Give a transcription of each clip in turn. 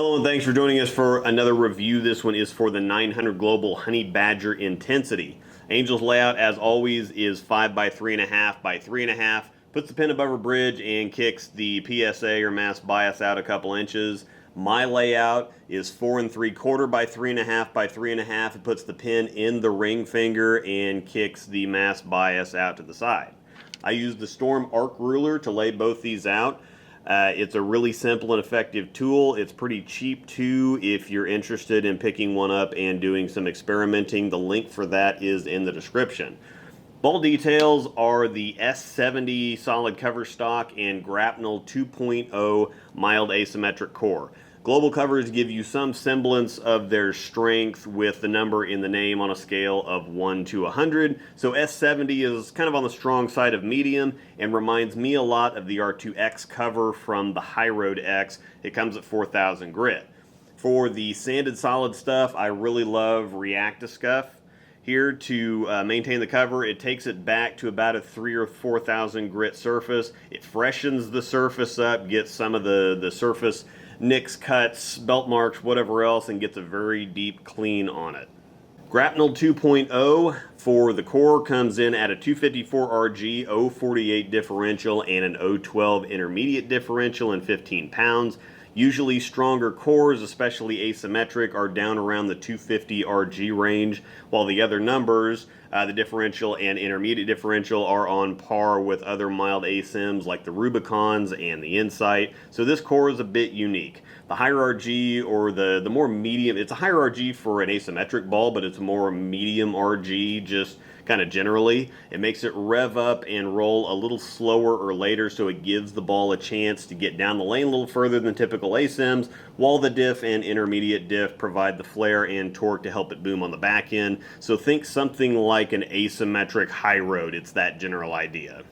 Hello and thanks for joining us for another review. This one is for the 900 Global Honey Badger Intensity. Angel's layout, as always, is 5 by 3.5 by 3.5. Puts the pin above her bridge and kicks the PSA or mass bias out a couple inches. My layout is 4 3/4 by 3.5 by 3.5. It puts the pin in the ring finger and kicks the mass bias out to the side. I use the Storm Arc Ruler to lay both these out. It's a really simple and effective tool. It's pretty cheap too if you're interested in picking one up and doing some experimenting. The link for that is in the description. Ball details are the S70 solid cover stock and Grapnel 2.0 mild asymmetric core. Global covers give you some semblance of their strength with the number in the name on a scale of 1 to 100. So S70 is kind of on the strong side of medium and reminds me a lot of the R2X cover from the High Road X. It comes at 4,000 grit. For the sanded solid stuff, I really love React-A-Scuff. Here to maintain the cover, it takes it back to about a 3,000 or 4,000 grit surface. It freshens the surface up, gets some of the surface nicks, cuts, belt marks, whatever else, and gets a very deep clean on it. Grapnel 2.0 for the core comes in at a 254 RG, 048 differential, and an 012 intermediate differential in 15 pounds. Usually stronger cores, especially asymmetric, are down around the 250 RG range, while the other numbers, the differential and intermediate differential, are on par with other mild asyms like the Rubicons and the Insight. So this core is a bit unique. The higher RG, or the more medium, it's a higher RG for an asymmetric ball, but it's more medium RG just kind of generally. It makes it rev up and roll a little slower or later, so it gives the ball a chance to get down the lane a little further than typical asyms, while the diff and intermediate diff provide the flare and torque to help it boom on the back end. So think something like an asymmetric high road. It's that general idea.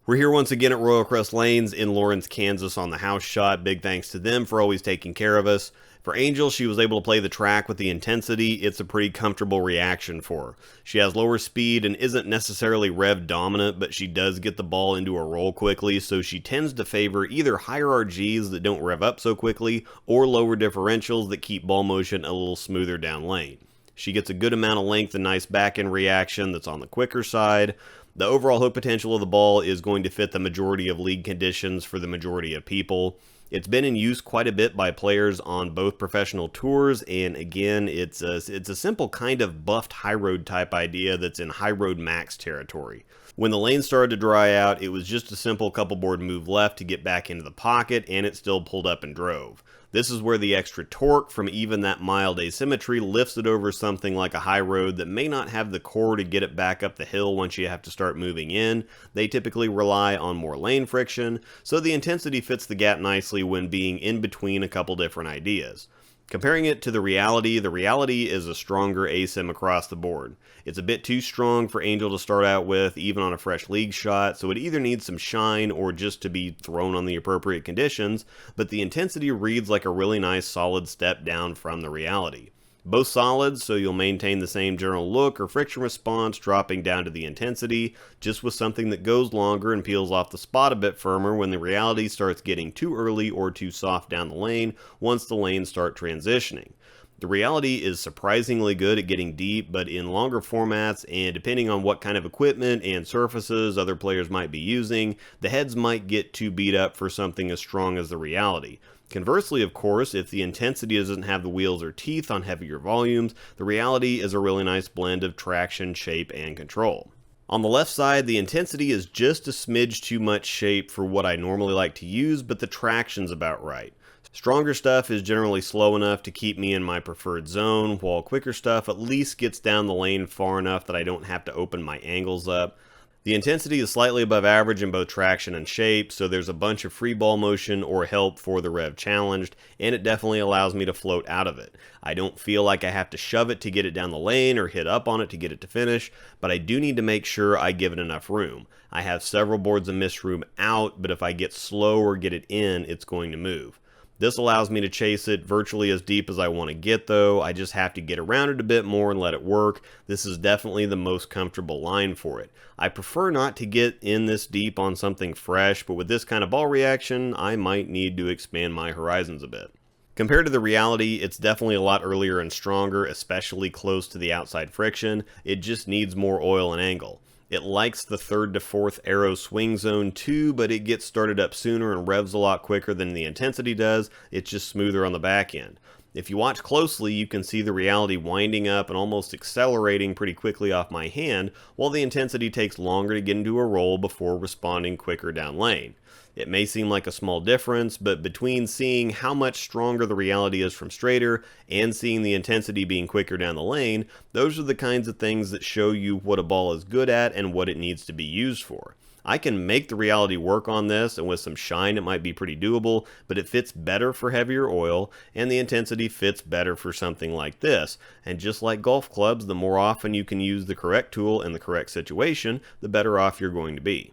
We're here once again at Royal Crest Lanes in Lawrence, Kansas on the house shot. Big thanks to them for always taking care of us. For Angel, she was able to play the track with the intensity. It's a pretty comfortable reaction for her. She has lower speed and isn't necessarily rev dominant, but she does get the ball into a roll quickly, so she tends to favor either higher RGs that don't rev up so quickly or lower differentials that keep ball motion a little smoother down lane. She gets a good amount of length and nice back-end reaction that's on the quicker side. The overall hook potential of the ball is going to fit the majority of league conditions for the majority of people. It's been in use quite a bit by players on both professional tours, and again, it's a simple kind of buffed high road type idea that's in high road max territory. When the lane started to dry out, it was just a simple couple board move left to get back into the pocket, and it still pulled up and drove. This is where the extra torque from even that mild asymmetry lifts it over something like a high road that may not have the core to get it back up the hill once you have to start moving in. They typically rely on more lane friction, so the intensity fits the gap nicely when being in between a couple different ideas. Comparing it to the reality is a stronger asim across the board. It's a bit too strong for Angel to start out with, even on a fresh league shot, so it either needs some shine or just to be thrown on the appropriate conditions, but the intensity reads like a really nice solid step down from the reality. Both solids, so you'll maintain the same general look or friction response, dropping down to the intensity, just with something that goes longer and peels off the spot a bit firmer when the reality starts getting too early or too soft down the lane once the lanes start transitioning. The reality is surprisingly good at getting deep, but in longer formats and depending on what kind of equipment and surfaces other players might be using, the heads might get too beat up for something as strong as the reality. Conversely, of course, if the intensity doesn't have the wheels or teeth on heavier volumes, the reality is a really nice blend of traction, shape, and control. On the left side, the intensity is just a smidge too much shape for what I normally like to use, but the traction's about right. Stronger stuff is generally slow enough to keep me in my preferred zone, while quicker stuff at least gets down the lane far enough that I don't have to open my angles up. The intensity is slightly above average in both traction and shape, so there's a bunch of free ball motion or help for the rev challenged, and it definitely allows me to float out of it. I don't feel like I have to shove it to get it down the lane or hit up on it to get it to finish, but I do need to make sure I give it enough room. I have several boards of missed room out, but if I get slow or get it in, it's going to move. This allows me to chase it virtually as deep as I want to get though. I just have to get around it a bit more and let it work. This is definitely the most comfortable line for it. I prefer not to get in this deep on something fresh, but with this kind of ball reaction, I might need to expand my horizons a bit. Compared to the reality, it's definitely a lot earlier and stronger, especially close to the outside friction. It just needs more oil and angle. It likes the 3rd to 4th arrow swing zone too, but it gets started up sooner and revs a lot quicker than the intensity does. It's just smoother on the back end. If you watch closely, you can see the reality winding up and almost accelerating pretty quickly off my hand, while the intensity takes longer to get into a roll before responding quicker down lane. It may seem like a small difference, but between seeing how much stronger the reality is from straighter and seeing the intensity being quicker down the lane, those are the kinds of things that show you what a ball is good at and what it needs to be used for. I can make the reality work on this, and with some shine it might be pretty doable, but it fits better for heavier oil, and the intensity fits better for something like this. And just like golf clubs, the more often you can use the correct tool in the correct situation, the better off you're going to be.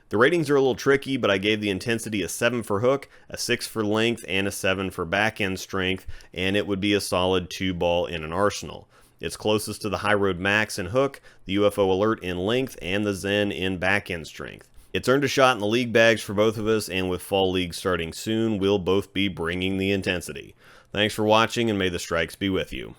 The ratings are a little tricky, but I gave the intensity a 7 for hook, a 6 for length, and a 7 for back end strength, and it would be a solid 2-ball in an arsenal. It's closest to the High Road Max in hook, the UFO Alert in length, and the Zen in back end strength. It's earned a shot in the league bags for both of us, and with fall league starting soon, we'll both be bringing the intensity. Thanks for watching, and may the strikes be with you.